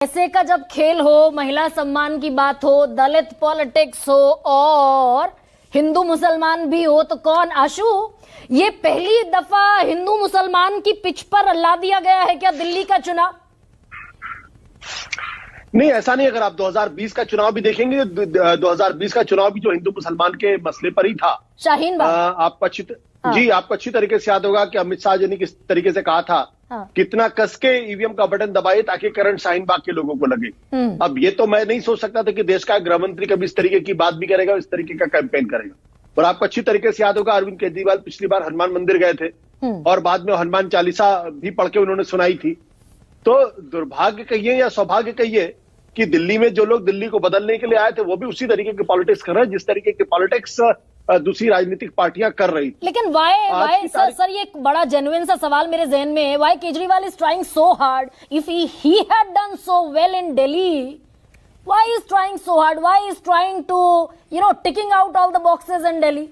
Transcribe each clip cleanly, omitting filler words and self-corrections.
पैसे का जब खेल हो, महिला सम्मान की बात हो, दलित पॉलिटिक्स हो और हिंदू मुसलमान भी हो, तो कौन आशु, ये पहली दफा हिंदू मुसलमान की पिच पर ला दिया गया है क्या दिल्ली का चुनाव? नहीं, ऐसा नहीं। अगर आप 2020 का चुनाव भी देखेंगे, 2020 का चुनाव भी जो हिंदू मुसलमान के मसले पर ही था। शाहीन बाग आपको अच्छी तरीके से याद होगा कि अमित शाह जी ने किस तरीके से कहा था, कितना कस के ईवीएम का बटन दबाए ताकि करंट शाहीन बाग के लोगों को लगे। अब ये तो मैं नहीं सोच सकता था कि देश का गृह मंत्री कभी इस तरीके की बात भी करेगा, इस तरीके का कैंपेन करेगा। और आपको अच्छी तरीके से याद होगा, अरविंद केजरीवाल पिछली बार हनुमान मंदिर गए थे और बाद में हनुमान चालीसा भी पढ़ के उन्होंने सुनाई थी। तो दुर्भाग्य कहिए या सौभाग्य कहिए कि दिल्ली में जो लोग दिल्ली को बदलने के लिए आए थे वो भी उसी तरीके की पॉलिटिक्स कर रहे हैं जिस तरीके की पॉलिटिक्स दूसरी राजनीतिक पार्टियां कर रही थी। लेकिन वाई सर ये एक बड़ा जेन्युइन सा सवाल मेरे जहन में है, why Kejriwal is trying so hard if he had done so well in Delhi, why is trying so hard, why is trying to ticking out all the boxes in Delhi?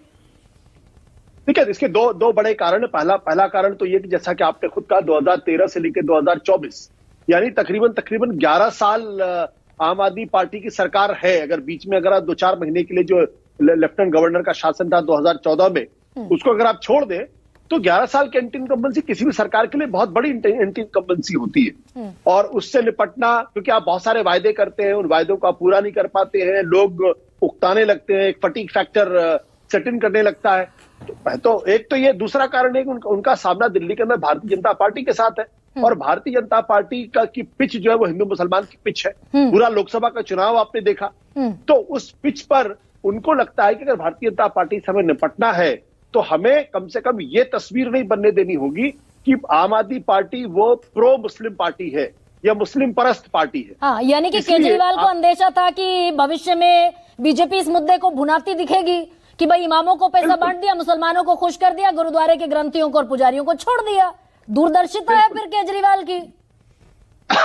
ठीक है, इसके दो बड़े कारण है। पहला कारण तो ये कि जैसा कि आपने खुद कहा, 2013 से लेकर 2024 यानी तकरीबन 11 साल आम आदमी पार्टी की सरकार है। अगर बीच में अगर 2-4 महीने के लिए जो लेफ्टिनेंट गवर्नर का शासन था 2014 में, उसको अगर आप छोड़ दें तो 11 साल की एंटी इनकम्बेंसी किसी भी सरकार के लिए बहुत बड़ी एंटी इनकम्बेंसी होती है। और उससे निपटना, क्योंकि आप बहुत सारे वायदे करते हैं, उन वायदों को आप पूरा नहीं कर पाते हैं, लोग उकताने लगते हैं, एक फटीग फैक्टर सेट इन करने लगता है। तो एक तो ये, दूसरा कारण है कि उनका सामना दिल्ली के अंदर भारतीय जनता पार्टी के साथ है और भारतीय जनता पार्टी की पिच जो है वो हिंदू मुसलमान की पिच है। पूरा लोकसभा का चुनाव आपने देखा, तो उस पिच पर उनको लगता है कि अगर भारतीय जनता पार्टी से हमें निपटना है तो हमें कम से कम ये तस्वीर नहीं बनने देनी होगी कि आम आदमी पार्टी वो प्रो मुस्लिम पार्टी है या मुस्लिम परस्त पार्टी है। हाँ, यानी कि केजरीवाल को अंदेशा था कि भविष्य में बीजेपी इस मुद्दे को भुनाती दिखेगी कि भाई इमामों को पैसा बांट दिया, मुसलमानों को खुश कर दिया, गुरुद्वारे के ग्रंथियों को और पुजारियों को छोड़ दिया। दूरदर्शिता है फिर केजरीवाल की।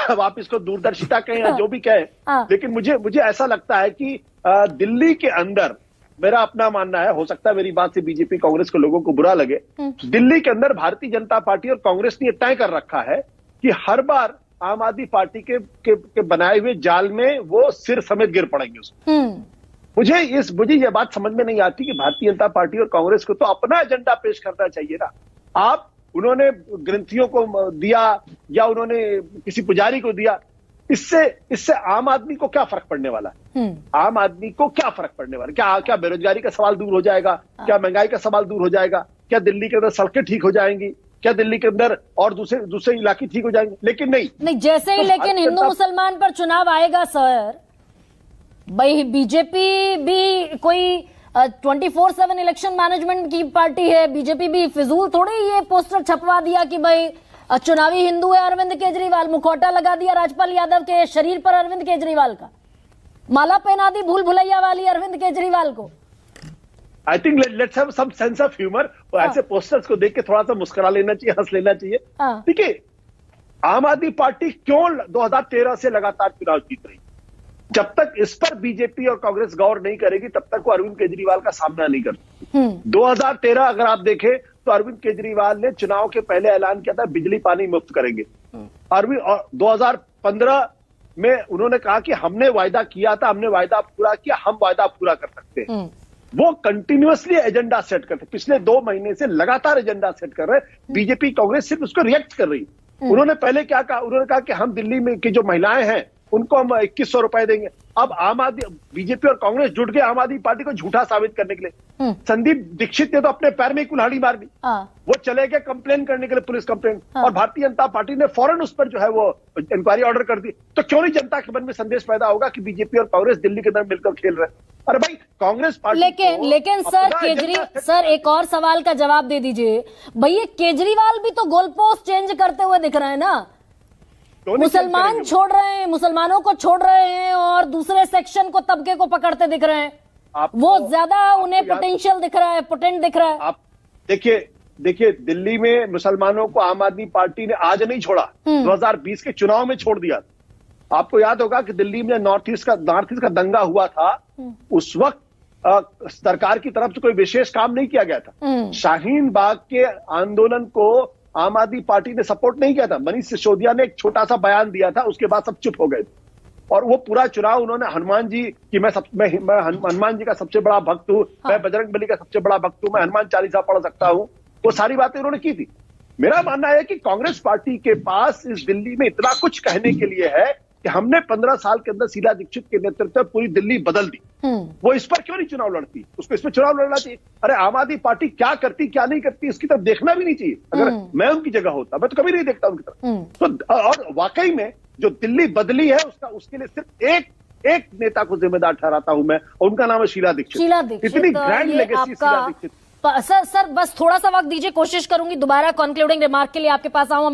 अब आप इसको दूरदर्शिता कहें या जो भी कहें, लेकिन मुझे ऐसा लगता है कि दिल्ली के अंदर, मेरा अपना मानना है, हो सकता है मेरी बात से बीजेपी कांग्रेस के लोगों को बुरा लगे, दिल्ली के अंदर भारतीय जनता पार्टी और कांग्रेस ने तय कर रखा है कि हर बार आम आदमी पार्टी के बनाए हुए जाल में वो सिर समेत गिर पड़ेंगे उसमें। मुझे ये बात समझ में नहीं आती कि भारतीय जनता पार्टी और कांग्रेस को तो अपना एजेंडा पेश करना चाहिए ना। उन्होंने ग्रंथियों को दिया या उन्होंने किसी पुजारी को दिया, इससे आम आदमी को क्या फर्क पड़ने वाला है? आम आदमी को क्या फर्क पड़ने वाला है? क्या बेरोजगारी का सवाल दूर हो जाएगा? क्या महंगाई का सवाल दूर हो जाएगा? क्या दिल्ली के अंदर सड़कें ठीक हो जाएंगी? क्या दिल्ली के अंदर और दूसरे इलाके ठीक हो जाएंगे? लेकिन नहीं जैसे ही लेकिन हिंदू मुसलमान पर चुनाव आएगा सर, भाई बीजेपी भी कोई 24/7 इलेक्शन मैनेजमेंट की पार्टी है। बीजेपी भी फिजूल थोड़ी ये पोस्टर छपवा दिया कि भाई चुनावी हिंदू है अरविंद केजरीवाल, मुखौटा लगा दिया राजपाल यादव के शरीर पर अरविंद केजरीवाल का, माला पहना दी भूल भुलैया वाली अरविंद केजरीवाल को। I think let's have some sense of humour. ऐसे पोस्टर्स को देख के थोड़ा सा मुस्कुरा लेना चाहिए, हंस लेना चाहिए। ठीक है, आम आदमी पार्टी क्यों 2013 से लगातार चुनाव जीत रही? जब तक इस पर बीजेपी और कांग्रेस गौर नहीं करेगी तब तक वो अरविंद केजरीवाल का सामना नहीं कर सकती। 2013 अगर आप देखें तो अरविंद केजरीवाल ने चुनाव के पहले ऐलान किया था बिजली पानी मुफ्त करेंगे। 2015 में उन्होंने कहा कि हमने वायदा किया था, हमने वायदा पूरा किया, हम वायदा पूरा कर सकते हैं। वो कंटिन्यूअसली एजेंडा सेट करते, पिछले 2 महीने से लगातार एजेंडा सेट कर रहे हैं। बीजेपी कांग्रेस सिर्फ उसको रिएक्ट कर रही। उन्होंने पहले क्या कहा? उन्होंने कहा कि हम दिल्ली में की जो महिलाएं हैं उनको हम 2100 रुपए देंगे। अब बीजेपी और कांग्रेस जुट गए आम आदमी पार्टी को झूठा साबित करने के लिए। संदीप दीक्षित ने तो अपने पैर में कुल्हाड़ी मार दी। वो चले गए कंप्लेन करने के लिए, पुलिस कंप्लेन, और भारतीय जनता पार्टी ने फौरन उस पर जो है वो इंक्वायरी ऑर्डर कर दी। तो क्यों नहीं जनता के मन में संदेश पैदा होगा कि बीजेपी और कांग्रेस दिल्ली के अंदर मिलकर खेल रहे हैं? अरे भाई, कांग्रेस पार्टी लेकिन सर एक और सवाल का जवाब दे दीजिए। भैया केजरीवाल भी तो गोल पोस्ट चेंज करते हुए दिख रहे हैं ना, मुसलमान छोड़ रहे हैं, मुसलमानों को छोड़ रहे हैं और दूसरे सेक्शन को, तबके को पकड़ते दिख रहे हैं। वो ज्यादा उन्हें पोटेंशियल दिख रहा है, पोटेंट दिख रहा है। आप देखिए दिल्ली में मुसलमानों को आम आदमी पार्टी ने आज नहीं छोड़ा, 2020 के चुनाव में छोड़ दिया। आपको याद होगा कि दिल्ली में नॉर्थ ईस्ट का दंगा हुआ था, उस वक्त सरकार की तरफ से कोई विशेष काम नहीं किया गया था। शाहीन बाग के आंदोलन को आम आदमी पार्टी ने सपोर्ट नहीं किया था। मनीष सिसोदिया ने एक छोटा सा बयान दिया था, उसके बाद सब चुप हो गए और वो पूरा चुनाव उन्होंने हनुमान जी की मैं हनुमान जी का सबसे बड़ा भक्त हूं, मैं बजरंगबली का सबसे बड़ा भक्त हूं, मैं हनुमान चालीसा पढ़ सकता हूं, वो सारी बातें उन्होंने की थी। मेरा मानना है कि कांग्रेस पार्टी के पास इस दिल्ली में इतना कुछ कहने के लिए है कि हमने 15 साल के अंदर शीला दीक्षित के नेतृत्व में पूरी दिल्ली बदल दी। वो इस पर क्यों नहीं चुनाव लड़ती? उसको इसमें चुनाव लड़ना चाहिए। अरे आम आदमी पार्टी क्या करती क्या नहीं करती इसकी तरफ देखना भी नहीं चाहिए। अगर मैं उनकी जगह होता, मैं तो कभी नहीं देखता उनकी तरफ। तो और वाकई में जो दिल्ली बदली है उसके लिए सिर्फ एक नेता को जिम्मेदार ठहराता हूं मैं, और उनका नाम है शीला दीक्षित। इतनी grand legacy Sheila Dikshit. Sir बस थोड़ा सा वक्त दीजिए, कोशिश करूंगी दोबारा कंक्लूडिंग रिमार्क के लिए आपके पास आऊं।